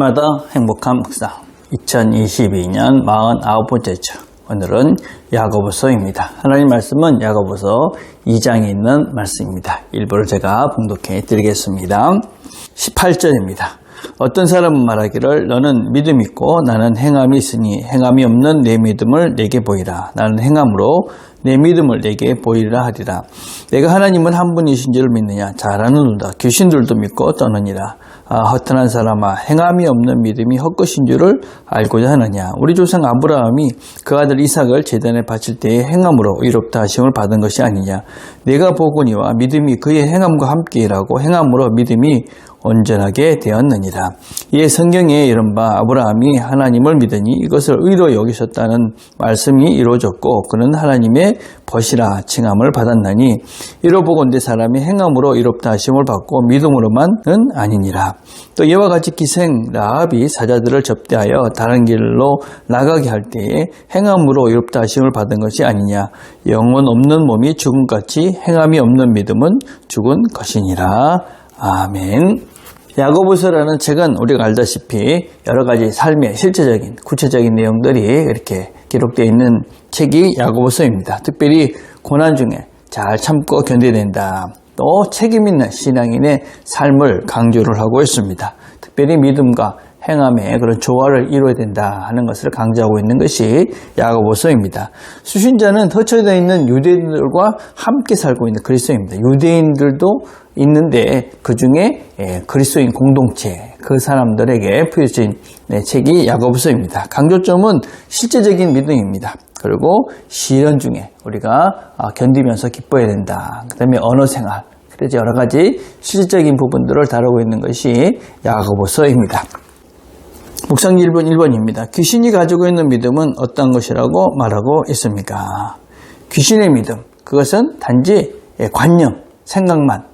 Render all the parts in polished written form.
날마다 행복한 묵상 2022년 49번째 주 오늘은 야고보서입니다. 하나님 말씀은 야고보서 2장에 있는 말씀입니다. 일부를 제가 봉독해 드리겠습니다. 18절입니다. 어떤 사람은 말하기를 너는 믿음이 있고 나는 행함이 있으니 행함이 없는 내 믿음을 내게 보이라. 나는 행함으로 내 믿음을 내게 보이라 하리라. 내가 하나님은 한 분이신 줄을 믿느냐? 잘 아느노다. 귀신들도 믿고 떠느니라. 허탄한 사람아, 행함이 없는 믿음이 헛것인 줄을 알고자 하느냐? 우리 조상 아브라함이 그 아들 이삭을 제단에 바칠 때에 행함으로 의롭다 하심을 받은 것이 아니냐? 내가 보거니와 믿음이 그의 행함과 함께 일하고 행함으로 믿음이 온전하게 되었느니라. 이에 성경에 이른바 아브라함이 하나님을 믿으니 이것을 의로 여기셨다는 말씀이 이루어졌고 그는 하나님의 벗이라 칭함을 받았나니 이로 보건대 사람이 행함으로 의롭다 하심을 받고 믿음으로만은 아니니라. 또 이와 같이 기생 라합이 사자들을 접대하여 다른 길로 나가게 할 때에 행함으로 의롭다 하심을 받은 것이 아니냐. 영혼 없는 몸이 죽음같이 행함이 없는 믿음은 죽은 것이니라. 아멘. 야고보서라는 책은 우리가 알다시피 여러 가지 삶의 실제적인 구체적인 내용들이 이렇게 기록되어 있는 책이 야고보서입니다. 특별히 고난 중에 잘 참고 견뎌야 된다. 또 책임 있는 신앙인의 삶을 강조를 하고 있습니다. 특별히 믿음과 행함의 그런 조화를 이루어야 된다 하는 것을 강조하고 있는 것이 야고보서입니다. 수신자는 흩어져 있는 유대인들과 함께 살고 있는 그리스도인입니다. 유대인들도 있는데 그 중에 그리스도인 공동체, 그 사람들에게 부여진 책이 야고보서입니다. 강조점은 실제적인 믿음입니다. 그리고 시련 중에 우리가 견디면서 기뻐해야 된다. 그 다음에 언어 생활, 그래서 여러 가지 실질적인 부분들을 다루고 있는 것이 야고보서입니다. 묵상 1번 1번입니다. 귀신이 가지고 있는 믿음은 어떤 것이라고 말하고 있습니까? 귀신의 믿음, 그것은 단지 관념, 생각만,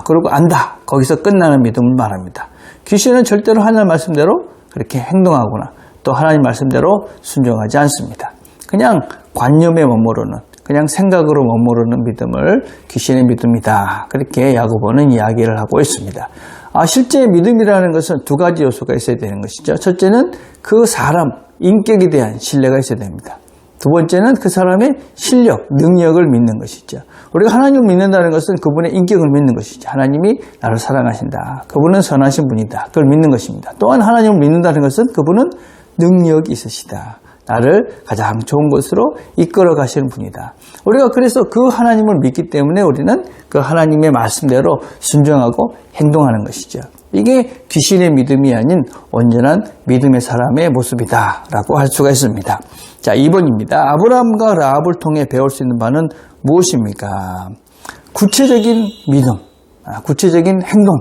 그리고 안다, 거기서 끝나는 믿음을 말합니다. 귀신은 절대로 하나님 말씀대로 그렇게 행동하거나 또 하나님 말씀대로 순종하지 않습니다. 그냥 관념에 머무르는, 그냥 생각으로 머무르는 믿음을 귀신의 믿음이다, 그렇게 야고보는 이야기를 하고 있습니다. 실제 믿음이라는 것은 두 가지 요소가 있어야 되는 것이죠. 첫째는 그 사람, 인격에 대한 신뢰가 있어야 됩니다. 두 번째는 그 사람의 실력, 능력을 믿는 것이죠. 우리가 하나님을 믿는다는 것은 그분의 인격을 믿는 것이죠. 하나님이 나를 사랑하신다. 그분은 선하신 분이다. 그걸 믿는 것입니다. 또한 하나님을 믿는다는 것은 그분은 능력이 있으시다. 나를 가장 좋은 곳으로 이끌어 가시는 분이다. 우리가 그래서 그 하나님을 믿기 때문에 우리는 그 하나님의 말씀대로 순종하고 행동하는 것이죠. 이게 귀신의 믿음이 아닌 온전한 믿음의 사람의 모습이다 라고 할 수가 있습니다. 자, 2번입니다. 아브라함과 라합을 통해 배울 수 있는 바는 무엇입니까? 구체적인 믿음, 구체적인 행동,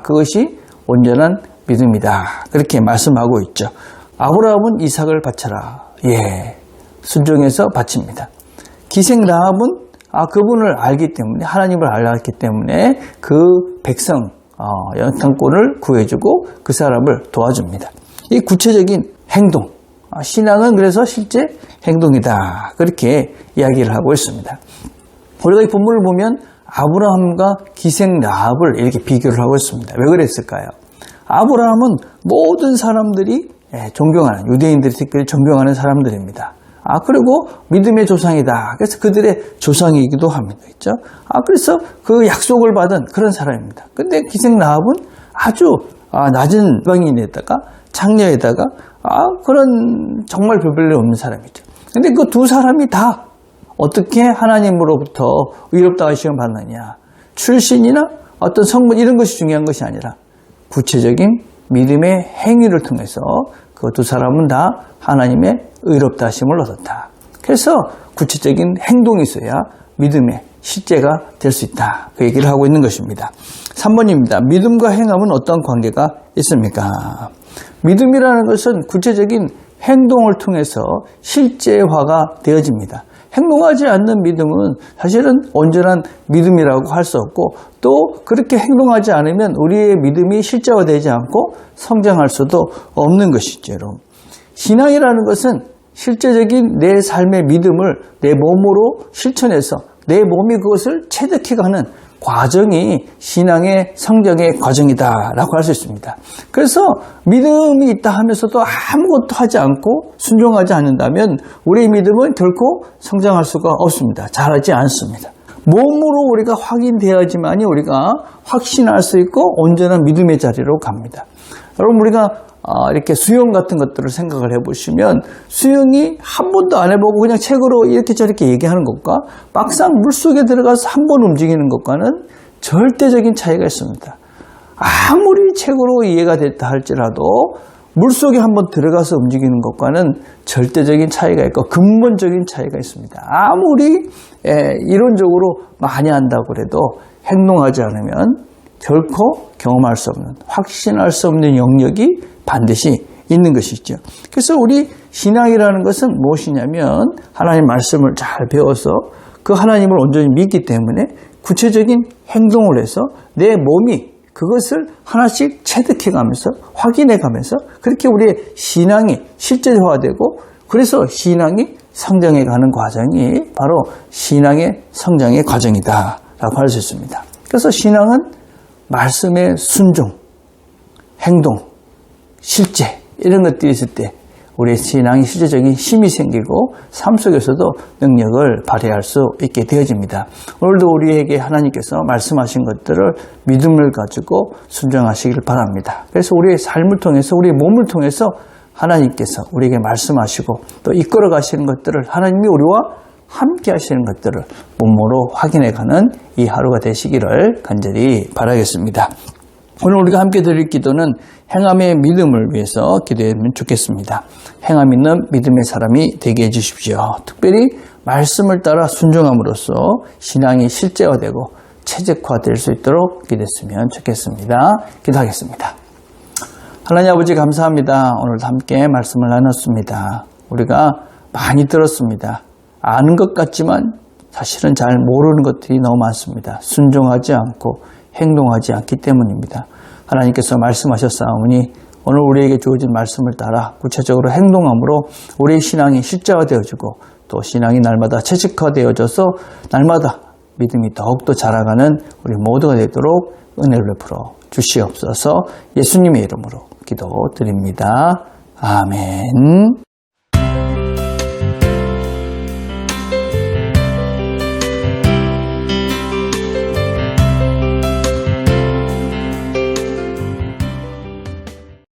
그것이 온전한 믿음이다, 그렇게 말씀하고 있죠. 아브라함은 이삭을 바쳐라. 순종해서 바칩니다. 기생 라합은 그분을 알기 때문에, 하나님을 알았기 때문에 그 백성 연탄꾼을 구해주고 그 사람을 도와줍니다. 이 구체적인 행동, 신앙은 그래서 실제 행동이다, 그렇게 이야기를 하고 있습니다. 우리가 이 본문을 보면 아브라함과 기생 라합을 이렇게 비교를 하고 있습니다. 왜 그랬을까요? 아브라함은 모든 사람들이 존경하는, 유대인들이 특별히 존경하는 사람들입니다. 그리고 믿음의 조상이다. 그래서 그들의 조상이기도 합니다. 있죠? 그래서 그 약속을 받은 그런 사람입니다. 근데 기생 라합은 아주 낮은 지방인에다가 장녀에다가 그런 정말 별볼일 없는 사람이죠. 근데 그 두 사람이 다 어떻게 하나님으로부터 의롭다 하심을 받느냐, 출신이나 어떤 성분 이런 것이 중요한 것이 아니라 구체적인 믿음의 행위를 통해서 그 두 사람은 다 하나님의 의롭다 하심을 얻었다. 그래서 구체적인 행동이 있어야 믿음의 실제가 될 수 있다, 그 얘기를 하고 있는 것입니다. 3번입니다. 믿음과 행함은 어떤 관계가 있습니까? 믿음이라는 것은 구체적인 행동을 통해서 실제화가 되어집니다. 행동하지 않는 믿음은 사실은 온전한 믿음이라고 할 수 없고, 또 그렇게 행동하지 않으면 우리의 믿음이 실제화되지 않고 성장할 수도 없는 것이죠. 신앙이라는 것은 실제적인 내 삶의 믿음을 내 몸으로 실천해서 내 몸이 그것을 체득해가는 과정이 신앙의 성장의 과정이다라고 할 수 있습니다. 그래서 믿음이 있다 하면서도 아무것도 하지 않고 순종하지 않는다면 우리의 믿음은 결코 성장할 수가 없습니다. 자라지 않습니다. 몸으로 우리가 확인되어야지만이 우리가 확신할 수 있고 온전한 믿음의 자리로 갑니다. 여러분, 우리가 이렇게 수영 같은 것들을 생각을 해보시면 수영이 한 번도 안 해보고 그냥 책으로 이렇게 저렇게 얘기하는 것과 막상 물속에 들어가서 한 번 움직이는 것과는 절대적인 차이가 있습니다. 아무리 책으로 이해가 됐다 할지라도 물속에 한번 들어가서 움직이는 것과는 절대적인 차이가 있고 근본적인 차이가 있습니다. 아무리 이론적으로 많이 한다고 해도 행동하지 않으면 결코 경험할 수 없는, 확신할 수 없는 영역이 반드시 있는 것이죠. 그래서 우리 신앙이라는 것은 무엇이냐면 하나님 말씀을 잘 배워서 그 하나님을 온전히 믿기 때문에 구체적인 행동을 해서 내 몸이 그것을 하나씩 체득해가면서 확인해가면서 그렇게 우리의 신앙이 실제화되고 그래서 신앙이 성장해가는 과정이 바로 신앙의 성장의 과정이다라고 할 수 있습니다. 그래서 신앙은 말씀의 순종, 행동, 실제 이런 것들이 있을 때 우리의 신앙이 실제적인 힘이 생기고 삶 속에서도 능력을 발휘할 수 있게 되어집니다. 오늘도 우리에게 하나님께서 말씀하신 것들을 믿음을 가지고 순종하시길 바랍니다. 그래서 우리의 삶을 통해서 우리의 몸을 통해서 하나님께서 우리에게 말씀하시고 또 이끌어 가시는 것들을 하나님이 우리와 함께 하시는 것들을 몸으로 확인해가는 이 하루가 되시기를 간절히 바라겠습니다. 오늘 우리가 함께 드릴 기도는 행함의 믿음을 위해서 기도하면 좋겠습니다. 행함 있는 믿음의 사람이 되게 해주십시오. 특별히 말씀을 따라 순종함으로써 신앙이 실제화되고 체득화될 수 있도록 기도했으면 좋겠습니다. 기도하겠습니다. 하나님 아버지 감사합니다. 오늘도 함께 말씀을 나눴습니다. 우리가 많이 들었습니다. 아는 것 같지만 사실은 잘 모르는 것들이 너무 많습니다. 순종하지 않고 행동하지 않기 때문입니다. 하나님께서 말씀하셨사오니 오늘 우리에게 주어진 말씀을 따라 구체적으로 행동함으로 우리의 신앙이 실제화되어지고 또 신앙이 날마다 체득화되어져서 날마다 믿음이 더욱더 자라가는 우리 모두가 되도록 은혜를 베풀어 주시옵소서. 예수님의 이름으로 기도드립니다. 아멘.